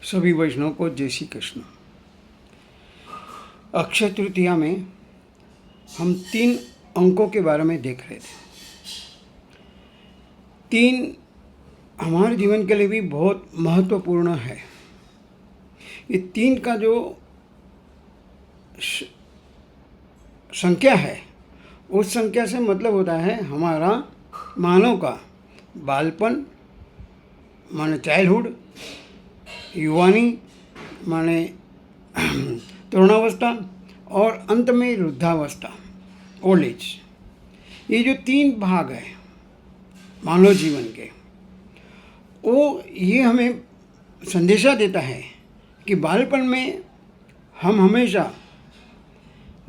सभी वैष्णव को जय श्री कृष्ण। अक्षय तृतीया में हम 3 अंकों के बारे में देख रहे थे। 3 हमारे जीवन के लिए भी बहुत महत्वपूर्ण है। ये 3 का जो संख्या है, उस संख्या से मतलब होता है हमारा मानव का बालपन माने चाइल्डहुड, युवानी माने तरुणावस्था और अंत में वृद्धावस्था ओल्ड एज। ये जो 3 भाग है मानव जीवन के, वो ये हमें संदेशा देता है कि बालपन में हम हमेशा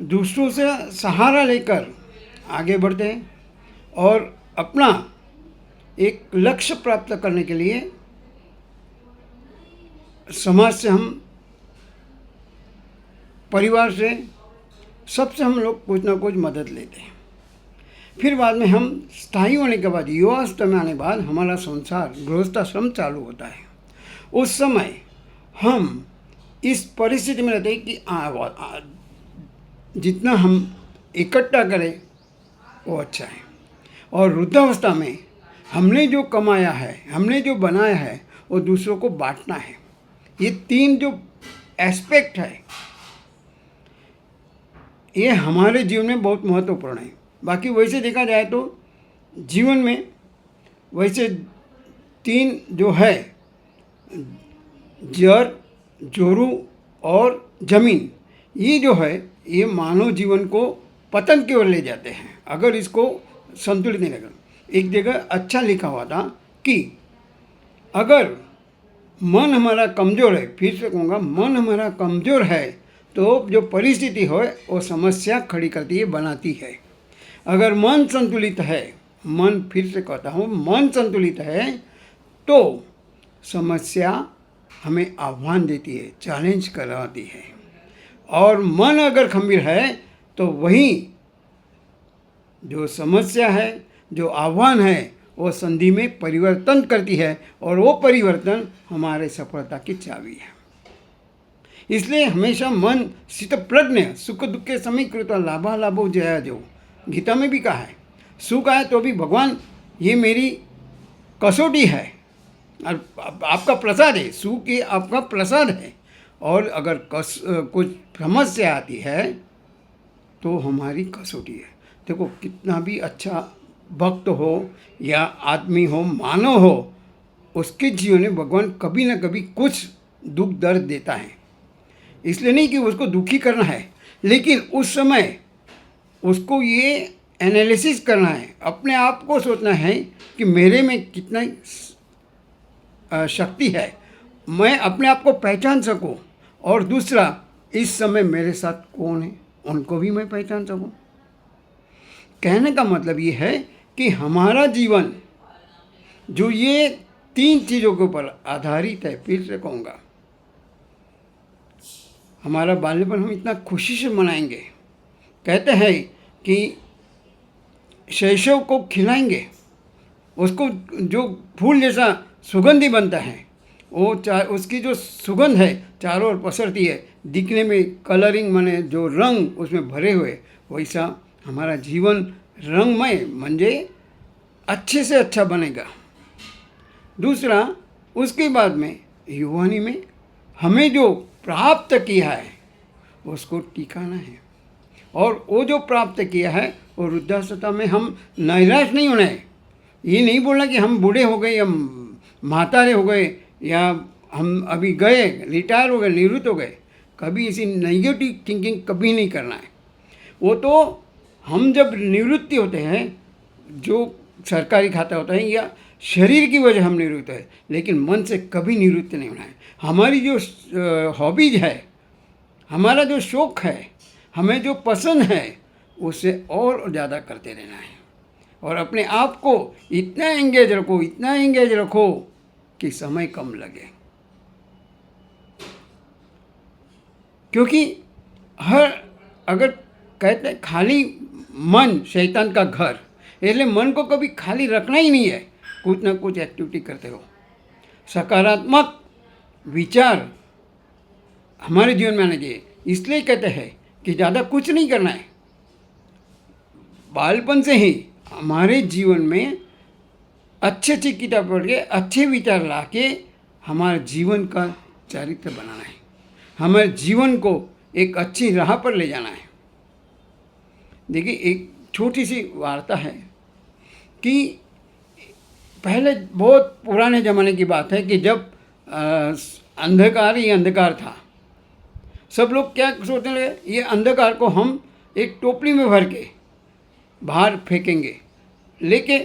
दूसरों से सहारा लेकर आगे बढ़ते हैं और अपना एक लक्ष्य प्राप्त करने के लिए समाज से, हम परिवार से, सबसे हम लोग कुछ ना कुछ मदद लेते हैं। फिर बाद में हम स्थायी होने के बाद, युवावस्था में आने के बाद हमारा संसार गृहस्थाश्रम चालू होता है। उस समय हम इस परिस्थिति में रहते हैं कि जितना हम इकट्ठा करें वो अच्छा है। और वृद्धावस्था में हमने जो कमाया है, हमने जो बनाया है, वो दूसरों को बांटना है। ये 3 जो एस्पेक्ट है, ये हमारे जीवन में बहुत महत्वपूर्ण है। बाकी वैसे देखा जाए तो जीवन में वैसे 3 जो है, जड़, जोरू और जमीन, ये जो है ये मानव जीवन को पतन की ओर ले जाते हैं अगर इसको संतुलित नहीं रखा। एक जगह अच्छा लिखा हुआ था कि अगर मन हमारा कमज़ोर है, फिर से कहूँगा, मन हमारा कमज़ोर है तो जो परिस्थिति हो वो समस्या खड़ी करती है, बनाती है। अगर मन संतुलित है, मन, फिर से कहता हूँ, मन संतुलित है तो समस्या हमें आह्वान देती है, चैलेंज कराती है। और मन अगर खंबीर है तो वही जो समस्या है, जो आह्वान है, वो संधि में परिवर्तन करती है और वो परिवर्तन हमारे सफलता की चाबी है। इसलिए हमेशा मन स्थितप्रज्ञ, सुख दुख के समीकृत लाभालाभो जया जो, गीता में भी कहा है। सुख आए तो भी भगवान ये मेरी कसौटी है और आपका प्रसाद है, सुख ये आपका प्रसाद है। और अगर कुछ समस्या आती है तो हमारी कसौटी है। देखो, कितना भी अच्छा भक्त हो या आदमी हो, मानव हो, उसके जीवन में भगवान कभी ना कभी कुछ दुख दर्द देता है। इसलिए नहीं कि उसको दुखी करना है, लेकिन उस समय उसको ये एनालिसिस करना है, अपने आप को सोचना है कि मेरे में कितना शक्ति है, मैं अपने आप को पहचान सकूं। और दूसरा, इस समय मेरे साथ कौन है, उनको भी मैं पहचान सकूं। कहने का मतलब ये है कि हमारा जीवन जो ये 3 चीज़ों के ऊपर आधारित है, फिर से कहूँगा, हमारा बाल्यपन हम इतना खुशी से मनाएंगे। कहते हैं कि शैशव को खिलाएंगे, उसको जो फूल जैसा सुगंधी बनता है, वो उसकी जो सुगंध है चारों ओर पसरती है, दिखने में कलरिंग माने जो रंग उसमें भरे हुए, वैसा हमारा जीवन रंगमय म्हणजे अच्छे से अच्छा बनेगा। दूसरा, उसके बाद में युवानी में हमें जो प्राप्त किया है उसको टिकाना है। और वो जो प्राप्त किया है वो वृद्धावस्था में हम नैराश नहीं होना है। ये नहीं बोलना कि हम बूढ़े हो गए या मातारे हो गए या हम अभी गए, रिटायर हो गए, निवृत्त हो गए। कभी ऐसी नेगेटिव थिंकिंग कभी नहीं करना है। वो तो हम जब निवृत्ति होते हैं, जो सरकारी खाता होता है या शरीर की वजह हम निवृत्त है, लेकिन मन से कभी निवृत्त नहीं होना है। हमारी जो हॉबीज है, हमारा जो शौक़ है, हमें जो पसंद है, उसे और ज़्यादा करते रहना है। और अपने आप को इतना एंगेज रखो, इतना एंगेज रखो कि समय कम लगे। क्योंकि अगर कहते हैं खाली मन शैतान का घर, इसलिए मन को कभी खाली रखना ही नहीं है, कुछ ना कुछ एक्टिविटी करते हो। सकारात्मक विचार हमारे जीवन में आने चाहिए। इसलिए कहते हैं कि ज़्यादा कुछ नहीं करना है, बालपन से ही हमारे जीवन में अच्छी अच्छी किताब पढ़ के अच्छे विचार ला के हमारे जीवन का चरित्र बनाना है, हमारे जीवन को एक अच्छी राह पर ले जाना है। देखिए, एक छोटी सी वार्ता है कि पहले बहुत पुराने ज़माने की बात है कि जब अंधकार ही अंधकार था, सब लोग क्या सोचने लगे, ये अंधकार को हम एक टोपली में भर के बाहर फेंकेंगे, लेके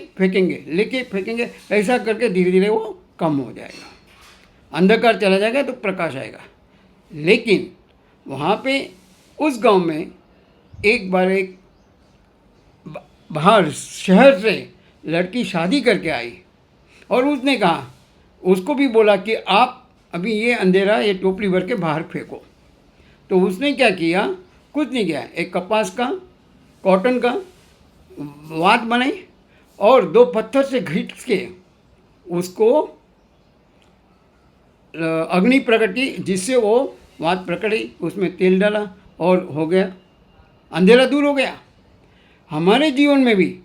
फेंकेंगे, ऐसा करके धीरे धीरे वो कम हो जाएगा, अंधकार चला जाएगा तो प्रकाश आएगा। लेकिन वहाँ पे उस गांव में एक बार एक बाहर शहर से लड़की शादी करके आई और उसने कहा, उसको भी बोला कि आप अभी ये अंधेरा ये टोपली भर के बाहर फेंको। तो उसने क्या किया, कुछ नहीं किया, एक कपास का कॉटन का वात बनाई और 2 पत्थर से घिस के उसको अग्नि प्रकट की, जिससे वो वात प्रकटी, उसमें तेल डाला और हो गया, अंधेरा दूर हो गया। हमारे जीवन में भी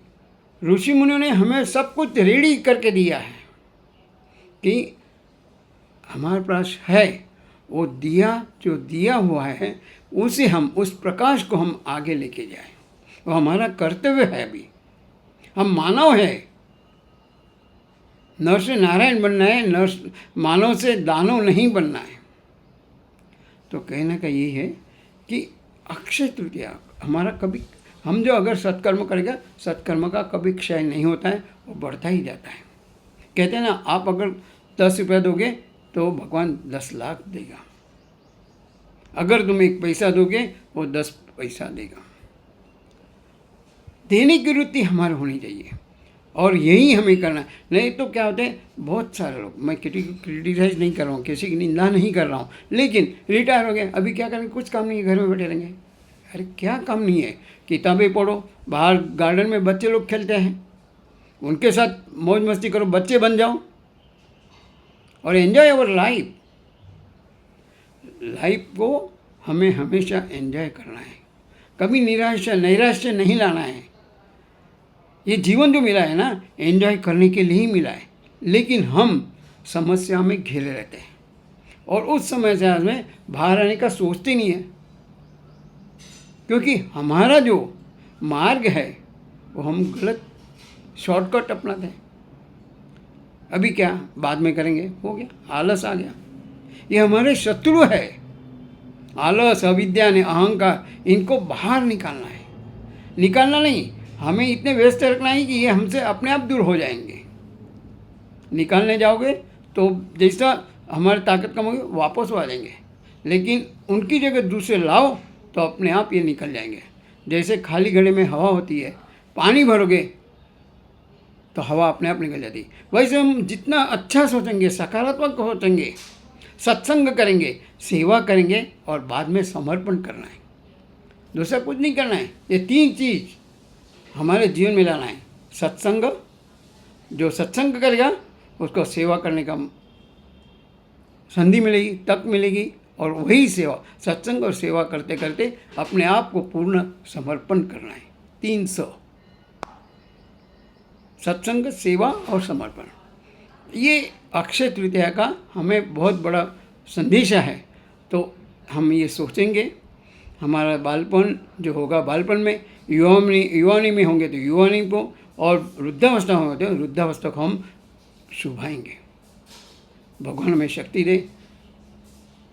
ऋषि मुनियों ने हमें सब कुछ रेडी करके दिया है कि हमारे पास है वो दिया, जो दिया हुआ है उसे हम, उस प्रकाश को हम आगे लेके जाएं। वो हमारा कर्तव्य है। अभी हम मानव है, नर से नारायण बनना है, नर मानव से दानव नहीं बनना है। तो कहने का यही है कि अक्षय तृतीया हमारा कभी, हम जो अगर सत्कर्म करेगा, सत्कर्म का कभी क्षय नहीं होता है, वो बढ़ता ही जाता है। कहते हैं ना, आप अगर 10 रुपये दोगे तो भगवान 10 लाख देगा, अगर तुम 1 पैसा दोगे वो 10 पैसा देगा। देने की वृत्ति हमारी होनी चाहिए और यही हमें करना है। नहीं तो क्या होता है, बहुत सारे लोग, मैं किसी को क्रिटिसाइज नहीं कर रहा हूँ, किसी की निंदा नहीं कर रहा हूँ, लेकिन रिटायर हो गए, अभी क्या करेंगे, कुछ काम नहीं है, घर में बैठे रहेंगे। अरे क्या काम नहीं है, किताबें पढ़ो, बाहर गार्डन में बच्चे लोग खेलते हैं, उनके साथ मौज मस्ती करो, बच्चे बन जाओ और एंजॉय अवर लाइफ। लाइफ को हमें हमेशा एंजॉय करना है, कभी नैराश्य नहीं लाना है। ये जीवन जो मिला है ना, एंजॉय करने के लिए ही मिला है, लेकिन हम समस्या में घिरे रहते हैं और उस समस्या में बाहर आने का सोचते नहीं है, क्योंकि हमारा जो मार्ग है वो हम गलत शॉर्टकट अपनाते हैं। अभी क्या, बाद में करेंगे, हो गया, आलस आ गया। ये हमारे शत्रु है, आलस, अविद्या ने, अहंकार, इनको बाहर निकालना है। निकालना नहीं, हमें इतने व्यस्त रखना है कि ये हमसे अपने आप दूर हो जाएंगे। निकालने जाओगे तो जैसा हमारी ताकत कम होगी वापस आ जाएंगे, लेकिन उनकी जगह दूसरे लाओ तो अपने आप ये निकल जाएंगे। जैसे खाली घड़े में हवा होती है, पानी भरोगे तो हवा अपने आप निकल जाती है। वैसे हम जितना अच्छा सोचेंगे, सकारात्मक सोचेंगे, सत्संग करेंगे, सेवा करेंगे और बाद में समर्पण करना है, दूसरा कुछ नहीं करना है। ये 3 चीज़ हमारे जीवन में लाना है। सत्संग, जो सत्संग करेगा उसको सेवा करने का संधि मिलेगी, तक मिलेगी, और वही सेवा, सत्संग और सेवा करते करते अपने आप को पूर्ण समर्पण करना है। 300 सत्संग, सेवा और समर्पण, ये अक्षय तृतीया का हमें बहुत बड़ा संदेश है। तो हम ये सोचेंगे, हमारा बालपन जो होगा, बालपन में युवानी में होंगे तो युवानी को, और वृद्धावस्था में होते हैं वृद्धावस्था को हम शुभाएंगे। भगवान हमें शक्ति दे,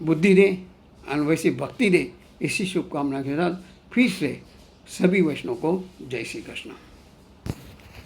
बुद्धि दे और वैसी भक्ति दे। इसी शुभकामना के साथ फिर से सभी वैष्णव को जय श्री कृष्ण।